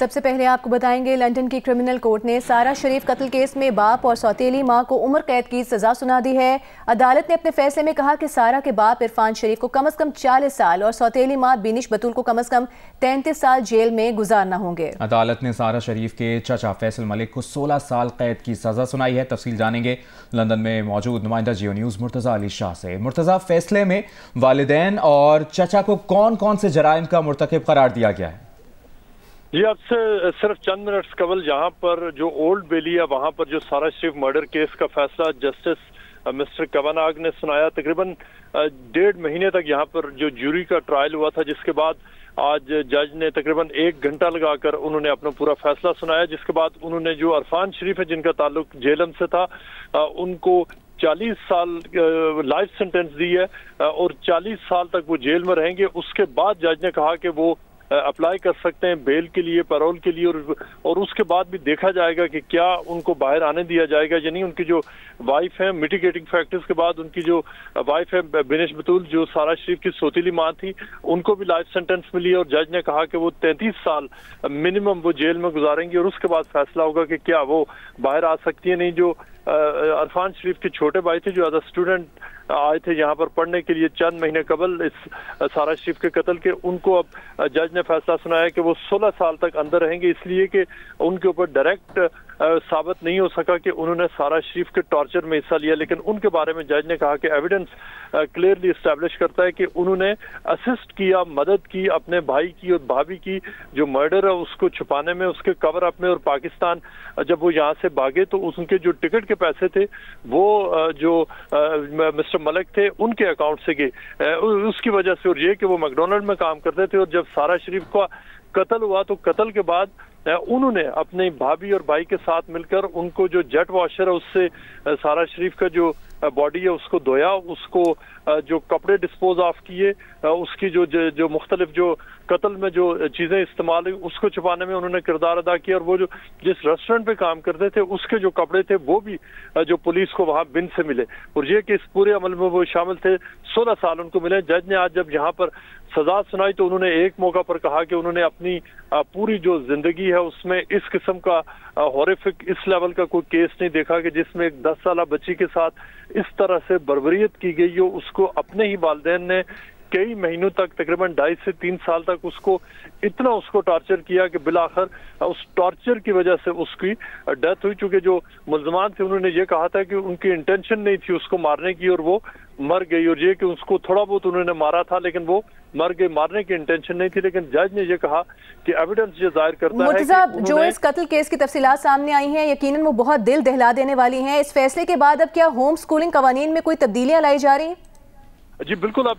سب سے پہلے آپ کو بتائیں گے لندن کی کرمنل کورٹ نے سارہ شریف قتل کیس میں باپ اور سوتیلی ماں کو عمر قید کی سزا سنا دی ہے۔ عدالت نے اپنے فیصلے میں کہا کہ سارہ کے باپ عرفان شریف کو کم از کم 40 سال اور سوتیلی ماں بینش بطول کو کم از کم 33 سال جیل میں گزارنا ہوں گے۔ عدالت نے سارہ شریف کے چچا فیصل ملک کو 16 سال قید کی سزا سنائی ہے۔ تفصیل جانیں گے لندن میں موجود نمائندہ جیو نیوز مرتضیٰ علی شاہ سے۔ مرتضیٰ، فیصلے میں والدین اور چچا کو کون کون سے جرائم کا مرتکب قرار دیا گیا ہے؟ جی، اب سے صرف چند منٹس قبل جہاں پر جو اولڈ بیلی ہے وہاں پر جو سارہ شریف مرڈر کیس کا فیصلہ جسٹس مسٹر کوناگ نے سنایا۔ تقریباً 1.5 مہینے تک یہاں پر جو جوری کا ٹرائل ہوا تھا، جس کے بعد آج جج نے تقریباً 1 گھنٹہ لگا کر انہوں نے اپنا پورا فیصلہ سنایا، جس کے بعد انہوں نے جو عرفان شریف ہے جن کا تعلق جیلم سے تھا ان کو 40 سال لائف سینٹنس دی ہے اور 40 سال تک وہ جیل میں رہیں گے۔ اس کے بعد جج نے کہا کہ وہ اپلائی کر سکتے ہیں بیل کے لیے، پیرول کے لیے، اور اس کے بعد بھی دیکھا جائے گا کہ کیا ان کو باہر آنے دیا جائے گا، یعنی ان کی جو وائف ہے میٹیگیٹنگ فیکٹرز کے بعد ان کی جو وائف ہے بینش بطول جو سارہ شریف کی سوتیلی ماں تھی، ان کو بھی لائف سینٹنس ملی اور جج نے کہا کہ وہ 33 سال منیمم وہ جیل میں گزاریں گے اور اس کے بعد فیصلہ ہوگا کہ کیا وہ باہر آ سکتی ہے نہیں۔ جو عرفان شریف کے چھوٹے بھائی تھے جو ایز اے اسٹوڈنٹ آئے تھے یہاں پر پڑھنے کے لیے چند مہینے قبل اس سارہ شریف کے قتل کے، ان کو اب جج نے فیصلہ سنایا کہ وہ 16 سال تک اندر رہیں گے، اس لیے کہ ان کے اوپر ڈائریکٹ ثابت نہیں ہو سکا کہ انہوں نے سارہ شریف کے ٹارچر میں حصہ لیا، لیکن ان کے بارے میں جج نے کہا کہ ایویڈنس کلیئرلی اسٹیبلش کرتا ہے کہ انہوں نے اسسٹ کیا، مدد کی اپنے بھائی کی اور بھابھی کی جو مرڈر ہے اس کو چھپانے میں، اس کے کور اپ میں، اور پاکستان جب وہ یہاں سے بھاگے تو ان کے جو ٹکٹ کے پیسے تھے وہ جو مسٹر ملک تھے ان کے اکاؤنٹ سے گئے اس کی وجہ سے، اور یہ کہ وہ میکڈونلڈ میں کام کرتے تھے، اور جب سارہ شریف کا قتل ہوا تو قتل کے بعد انہوں نے اپنے بھابھی اور بھائی کے ساتھ مل کر ان کو جو جیٹ واشر ہے اس سے سارہ شریف کا جو باڈی ہے اس کو دھویا، اس کو جو کپڑے ڈسپوز آف کیے، اس کی جو مختلف جو قتل میں جو چیزیں استعمال ہوئی اس کو چھپانے میں انہوں نے کردار ادا کیا، اور وہ جو جس ریسٹورنٹ پہ کام کرتے تھے اس کے جو کپڑے تھے وہ بھی جو پولیس کو وہاں بن سے ملے، اور یہ کہ اس پورے عمل میں وہ شامل تھے۔ 16 سال ان کو ملے۔ جج نے آج جب یہاں پر سزا سنائی تو انہوں نے ایک موقع پر کہا کہ انہوں نے اپنی پوری جو زندگی ہے اس میں اس قسم کا ہارفک اس لیول کا کوئی کیس نہیں دیکھا کہ جس میں ایک 10 سالہ بچی کے ساتھ اس طرح سے بربریت کی گئی ہو۔ اس کو اپنے ہی والدین نے کئی مہینوں تک تقریباً 2.5 سے 3 سال تک اس کو ٹارچر کیا کہ بالآخر اس ٹارچر کی وجہ سے اس کی ڈیتھ ہوئی، چونکہ جو ملزمان تھے انہوں نے یہ کہا تھا کہ ان کی انٹینشن نہیں تھی اس کو مارنے کی اور وہ مر گئی، اور یہ کہ اس کو تھوڑا بہت انہوں نے مارا تھا لیکن وہ مر گئی، مارنے کی انٹینشن نہیں تھی، لیکن جج نے یہ کہا کہ ایویڈنس یہ ظاہر کرتا ہے کہ جو اس قتل کیس کی تفصیلات سامنے آئی ہیں یقیناً وہ بہت دل دہلا دینے والی ہیں۔ اس فیصلے کے بعد اب کیا ہوم سکولنگ قوانین میں کوئی تبدیلیاں لائی جا رہی ہیں؟ جی بالکل، اب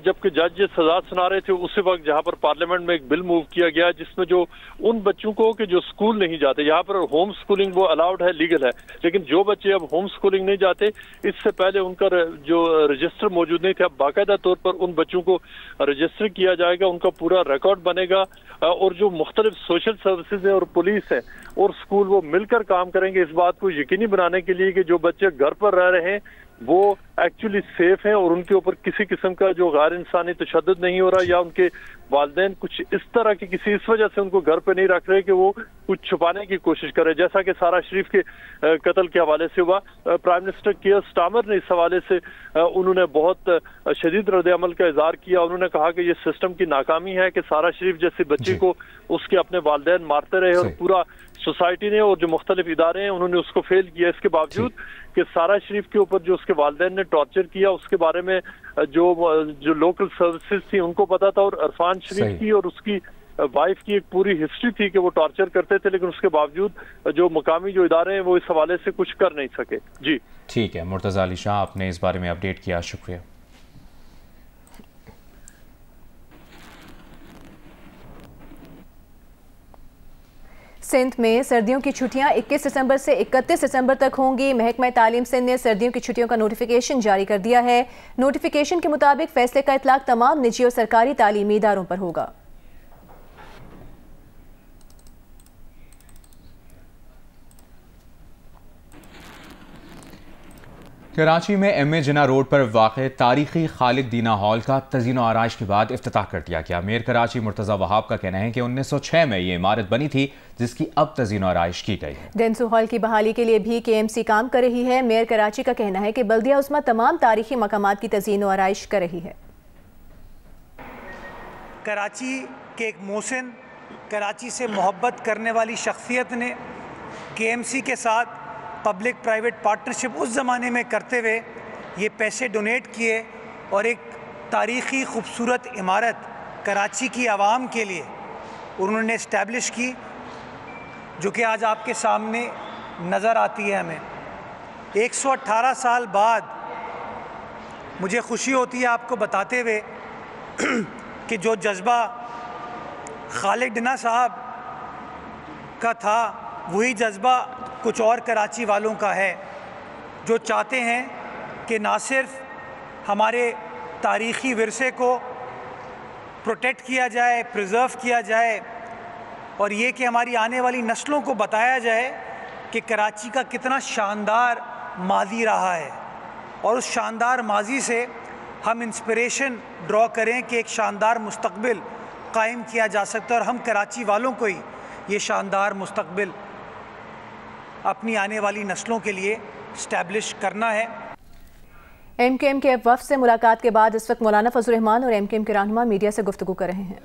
جبکہ جج سزا سنا رہے تھے اسی وقت جہاں پر پارلیمنٹ میں ایک بل موو کیا گیا جس میں جو ان بچوں کو کہ جو سکول نہیں جاتے، یہاں پر ہوم سکولنگ وہ الاؤڈ ہے، لیگل ہے، لیکن جو بچے اب ہوم سکولنگ نہیں جاتے اس سے پہلے ان کا جو رجسٹر موجود نہیں تھا، اب باقاعدہ طور پر ان بچوں کو رجسٹر کیا جائے گا، ان کا پورا ریکارڈ بنے گا، اور جو مختلف سوشل سروسز ہیں اور پولیس ہے اور سکول وہ مل کر کام کریں گے اس بات کو یقینی بنانے کے لیے کہ جو بچے گھر پر رہ رہے ہیں وہ ایکچولی سیف ہیں اور ان کے اوپر کسی قسم کا جو غیر انسانی تشدد نہیں ہو رہا، یا ان کے والدین کچھ اس طرح کی کسی اس وجہ سے ان کو گھر پہ نہیں رکھ رہے کہ وہ کچھ چھپانے کی کوشش کرے، جیسا کہ سارہ شریف کے قتل کے حوالے سے ہوا۔ پرائم منسٹر کیئر سٹارمر نے اس حوالے سے انہوں نے بہت شدید رد عمل کا اظہار کیا۔ انہوں نے کہا کہ یہ سسٹم کی ناکامی ہے کہ سارہ شریف جیسی بچی کو اس کے اپنے والدین مارتے رہے اور پورا سوسائٹی نے اور جو مختلف ادارے ہیں انہوں نے اس کو فیل کیا، اس کے باوجود کہ سارہ شریف کے اوپر جو اس کے والدین نے ٹارچر کیا اس کے بارے میں جو لوکل سروسز تھی ان کو پتا تھا، اور عرفان شریف کی اور اس کی وائف کی ایک پوری ہسٹری تھی کہ وہ ٹارچر کرتے تھے، لیکن اس کے باوجود جو مقامی جو ادارے ہیں وہ اس حوالے سے کچھ کر نہیں سکے۔ جی ٹھیک ہے مرتضیٰ علی شاہ، آپ نے اس بارے میں اپڈیٹ کیا، شکریہ۔ سندھ میں سردیوں کی چھٹیاں 21 دسمبر سے 31 دسمبر تک ہوں گی۔ محکمہ تعلیم سندھ نے سردیوں کی چھٹیوں کا نوٹیفیکیشن جاری کر دیا ہے۔ نوٹیفیکیشن کے مطابق فیصلے کا اطلاق تمام نجی اور سرکاری تعلیمی اداروں پر ہوگا۔ کراچی میں ایم اے جناح روڈ پر واقع تاریخی خالد دینا ہال کا تزئین و آرائش کے بعد افتتاح کر دیا گیا۔ میئر کراچی مرتضی وہاب کا کہنا ہے کہ 1906 میں یہ عمارت بنی تھی جس کی اب تزئین و آرائش کی گئی ہے۔ ڈینسو ہال کی بحالی کے لیے بھی کے ایم سی کام کر رہی ہے۔ میئر کراچی کا کہنا ہے کہ بلدیہ عظمیٰ تمام تاریخی مقامات کی تزئین و آرائش کر رہی ہے۔ کراچی کے ایک محسن، کراچی سے محبت کرنے والی شخصیت نے کے ایم سی کے ساتھ پبلک پرائیویٹ پارٹنرشپ اس زمانے میں کرتے ہوئے یہ پیسے ڈونیٹ کیے اور ایک تاریخی خوبصورت عمارت کراچی کی عوام کے لیے انہوں نے اسٹیبلش کی، جو کہ آج آپ کے سامنے نظر آتی ہے۔ ہمیں 118 سال بعد مجھے خوشی ہوتی ہے آپ کو بتاتے ہوئے کہ جو جذبہ خالد ڈنا صاحب کا تھا وہی جذبہ کچھ اور کراچی والوں کا ہے، جو چاہتے ہیں کہ نہ صرف ہمارے تاریخی ورثے کو پروٹیکٹ کیا جائے، پریزرو کیا جائے، اور یہ کہ ہماری آنے والی نسلوں کو بتایا جائے کہ کراچی کا کتنا شاندار ماضی رہا ہے، اور اس شاندار ماضی سے ہم انسپریشن ڈرا کریں کہ ایک شاندار مستقبل قائم کیا جا سکتا ہے، اور ہم کراچی والوں کو ہی یہ شاندار مستقبل اپنی آنے والی نسلوں کے لیے اسٹیبلش کرنا ہے۔ ایم کیو ایم کے وفد سے ملاقات کے بعد اس وقت مولانا فضل الرحمان اور ایم کیو ایم کے رہنما میڈیا سے گفتگو کر رہے ہیں۔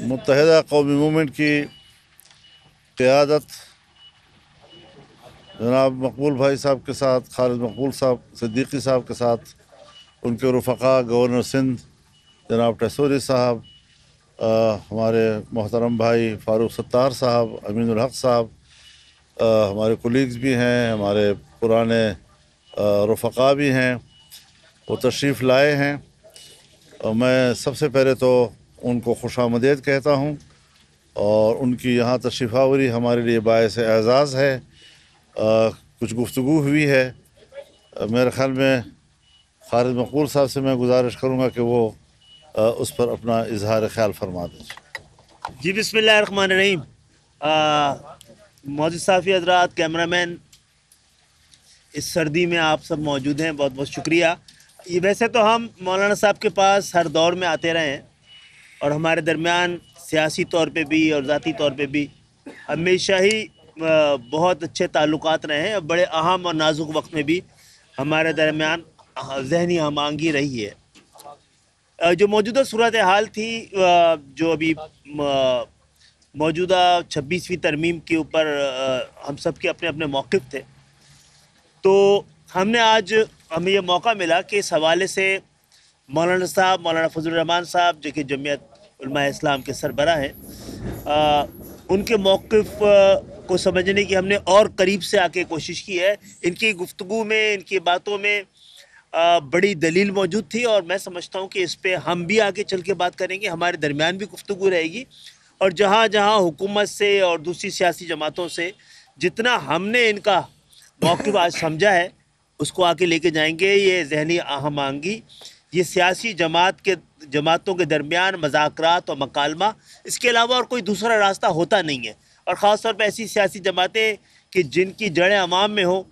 متحدہ قومی موومنٹ کی قیادت جناب مقبول بھائی صاحب کے ساتھ، خالد مقبول صاحب صدیقی صاحب کے ساتھ، ان کے رفقا گورنر سندھ جناب ٹیسوری صاحب، ہمارے محترم بھائی فاروق ستار صاحب، امین الحق صاحب، ہمارے کولیگز بھی ہیں، ہمارے پرانے رفقا بھی ہیں، وہ تشریف لائے ہیں، اور میں سب سے پہلے تو ان کو خوش آمدید کہتا ہوں، اور ان کی یہاں تشریف آوری ہمارے لیے باعث اعزاز ہے۔ کچھ گفتگو ہوئی ہے، میرے خیال میں خالد مقبول صاحب سے میں گزارش کروں گا کہ وہ اس پر اپنا اظہار خیال فرما دیں۔ جی بسم اللہ الرحمن الرحیم۔ معزز صحافی حضرات، کیمرہ مین، اس سردی میں آپ سب موجود ہیں، بہت بہت شکریہ۔ یہ ویسے تو ہم مولانا صاحب کے پاس ہر دور میں آتے رہے ہیں، اور ہمارے درمیان سیاسی طور پہ بھی اور ذاتی طور پہ بھی ہمیشہ ہی بہت اچھے تعلقات رہے ہیں، اور بڑے اہم اور نازک وقت میں بھی ہمارے درمیان ذہنی ہم آہنگی رہی ہے۔ جو موجودہ صورتحال تھی، جو ابھی موجودہ 26ویں ترمیم کے اوپر ہم سب کے اپنے اپنے موقف تھے، تو ہمیں یہ موقع ملا کہ اس حوالے سے مولانا صاحب، مولانا فضل الرحمان صاحب، جو کہ جمعیت علماء اسلام کے سربراہ ہیں، ان کے موقف کو سمجھنے کی ہم نے اور قریب سے آ کے کوشش کی ہے۔ ان کی گفتگو میں، ان کی باتوں میں بڑی دلیل موجود تھی، اور میں سمجھتا ہوں کہ اس پہ ہم بھی آگے چل کے بات کریں گے، ہمارے درمیان بھی گفتگو رہے گی، اور جہاں جہاں حکومت سے اور دوسری سیاسی جماعتوں سے جتنا ہم نے ان کا موقف آج سمجھا ہے اس کو آگے لے کے جائیں گے۔ یہ ذہنی ہم آہنگی، یہ سیاسی جماعتوں کے درمیان مذاکرات اور مکالمہ، اس کے علاوہ اور کوئی دوسرا راستہ ہوتا نہیں ہے، اور خاص طور پہ ایسی سیاسی جماعتیں کہ جن کی جڑیں عوام میں ہوں،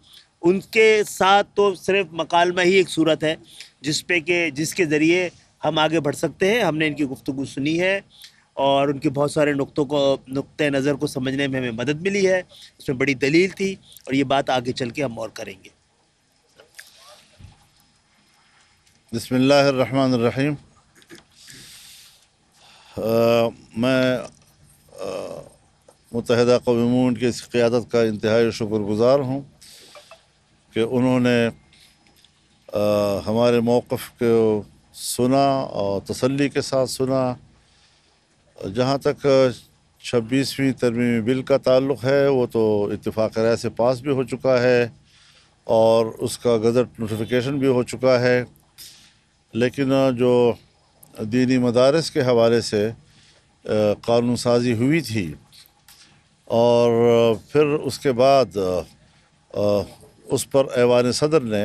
ان کے ساتھ تو صرف مکالمہ ہی ایک صورت ہے جس کے ذریعے ہم آگے بڑھ سکتے ہیں۔ ہم نے ان کی گفتگو سنی ہے، اور ان کے بہت سارے نقطۂ نظر کو سمجھنے میں ہمیں مدد ملی ہے، اس میں بڑی دلیل تھی، اور یہ بات آگے چل کے ہم اور کریں گے۔ بسم اللہ الرحمن الرحیم۔ میں متحدہ قومی موومنٹ کی اس قیادت کا انتہائی شکر گزار ہوں کہ انہوں نے ہمارے موقف کو سنا اور تسلی کے ساتھ سنا۔ جہاں تک 26ویں ترمیمی بل کا تعلق ہے، وہ تو اتفاق رائے سے پاس بھی ہو چکا ہے، اور اس کا گزٹ نوٹیفیکیشن بھی ہو چکا ہے، لیکن جو دینی مدارس کے حوالے سے قانون سازی ہوئی تھی، اور پھر اس کے بعد اس پر ایوان صدر نے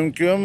MQM